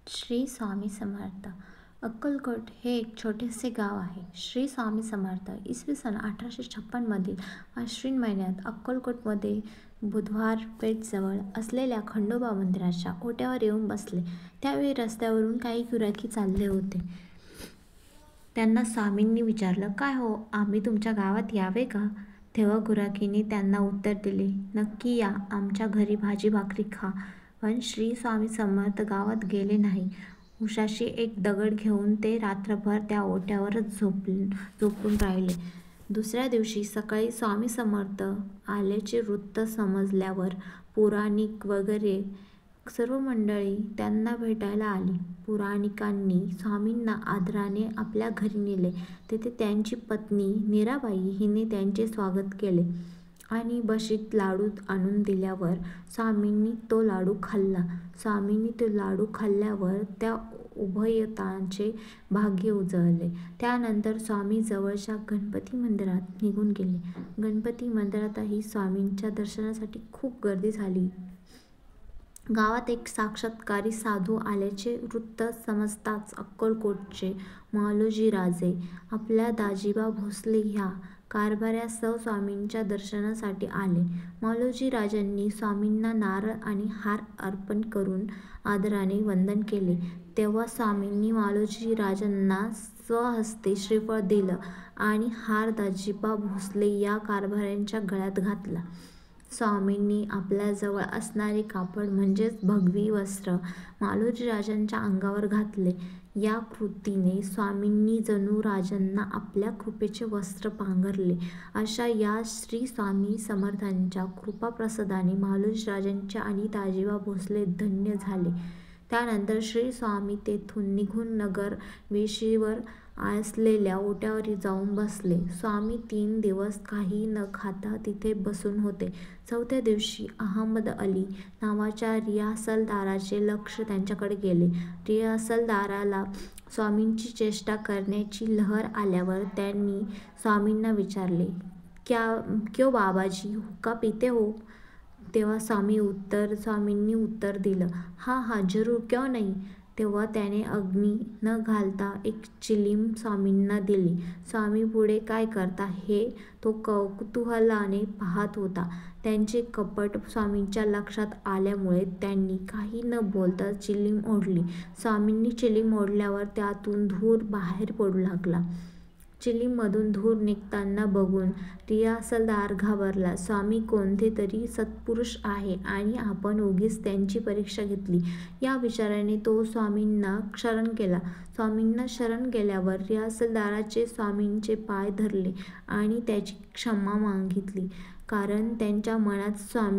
श्री स्वामी समर्थ. अक्कलकोट हे एक छोटेसे गाव आहे. श्री स्वामी समर्थ इसवी सन 1856 मधील आश्विन महिन्यात अक्कलकोटमध्ये बुधवार पेठजवळ असलेल्या खंडोबा मंदिराच्या ओट्यावर येऊन बसले. त्यावेळी रस्त्यावरून काही गिऱ्हाईक चालले होते. त्यांना स्वामींनी विचारलं, "काय हो, आम्ही तुमच्या गावात यावे का?" तेव्हा गिऱ्हाईकांनी त्यांना उत्तर दिले, "नक्की या, आमच्या घरी भाजी भाकरी खा." पण श्री स्वामी समर्थ गावात गेले नाही. उशाशी एक दगड घेऊन ते रात्रभर त्या ओट्यावरच झोपून राहिले. दुसऱ्या दिवशी सकाळी स्वामी समर्थ आल्याचे वृत्त समजल्यावर पुराणिक वगैरे सर्व मंडळी त्यांना भेटायला आली. पुराणिकांनी स्वामींना आदराने आपल्या घरी नेले. तेथे त्यांची पत्नी मीराबाई हिने त्यांचे स्वागत केले आणि बशीत लाडू आणून दिल्यावर स्वामींनी तो लाडू खाल्ला. स्वामींनी तो लाडू खाल्ल्यावर त्या उभयतांचे भाग्य उजळले. त्यानंतर स्वामी जवळच्या गणपती मंदिरात निघून गेले. गणपती मंदिरातही स्वामींच्या दर्शनासाठी खूप गर्दी झाली. गावात एक साक्षात्कारी साधू आल्याचे वृत्त समजताच अक्कलकोटचे मालोजीराजे आपल्या दाजीबा भोसले ह्या कारभाऱ्यासह स्वामींच्या दर्शनासाठी आले. मालोजीराजांनी स्वामींना नारळ आणि हार अर्पण करून आदराने वंदन केले. तेव्हा स्वामींनी मालोजीराजांना स्वहस्ते श्रीफळ दिलं आणि हार दाजीबा भोसले या कारभाऱ्यांच्या गळ्यात घातला. स्वामींनी आपल्याजवळ असणारे कापड म्हणजेच भगवी वस्त्र मालोजीराजांच्या अंगावर घातले. या कृतीने स्वामींनी जणू राजांना आपल्या कृपेचे वस्त्र पांघरले. अशा या श्री स्वामी समर्थांच्या कृपाप्रसादाने मालोजीराजांचे आणि दाजीबा भोसले धन्य झाले. त्यानंतर श्री स्वामी तेथून निघून नगर वेशीवर असलेल्या ओट्यावर जाऊन बसले. स्वामी 3 दिवस काही न खाता तिथे बसून होते. चौथ्या दिवशी अहमद अली नावाच्या रियासलदाराचे लक्ष त्यांच्याकडे गेले. रियासलदाराला स्वामींची चेष्टा करण्याची लहर आल्यावर त्यांनी स्वामींना विचारले, "क्यों बाबाजी, हुक्का पीते हो?" तेव्हा स्वामींनी उत्तर दिलं, "हाँ, जरूर, क्यों नहीं." तेव्हा त्याने अग्नी न घालता एक चिलीम स्वामींना दिली. स्वामी पुढे काय करता हे तो कुतूहलाने पाहत होता. त्यांचे कपट स्वामींच्या लक्षात आल्यामुळे त्यांनी काही न बोलता चिलीम ओढली. स्वामींनी चिलीम ओढल्यावर त्यातून धूर बाहेर पडू लागला. चिलीममधून धूर निघताना बघून रियासलदार घाबरला. स्वामी कोणते तरी सत्पुरुष आहे आणि आपण उगीच त्यांची परीक्षा घेतली या विचाराने तो स्वामींना शरण गेला. स्वामींना शरण गेल्यावर रियासलदाराचे स्वामींचे पाय धरले आणि त्याची क्षमा मागितली, कारण त्यांच्या मनात स्वामी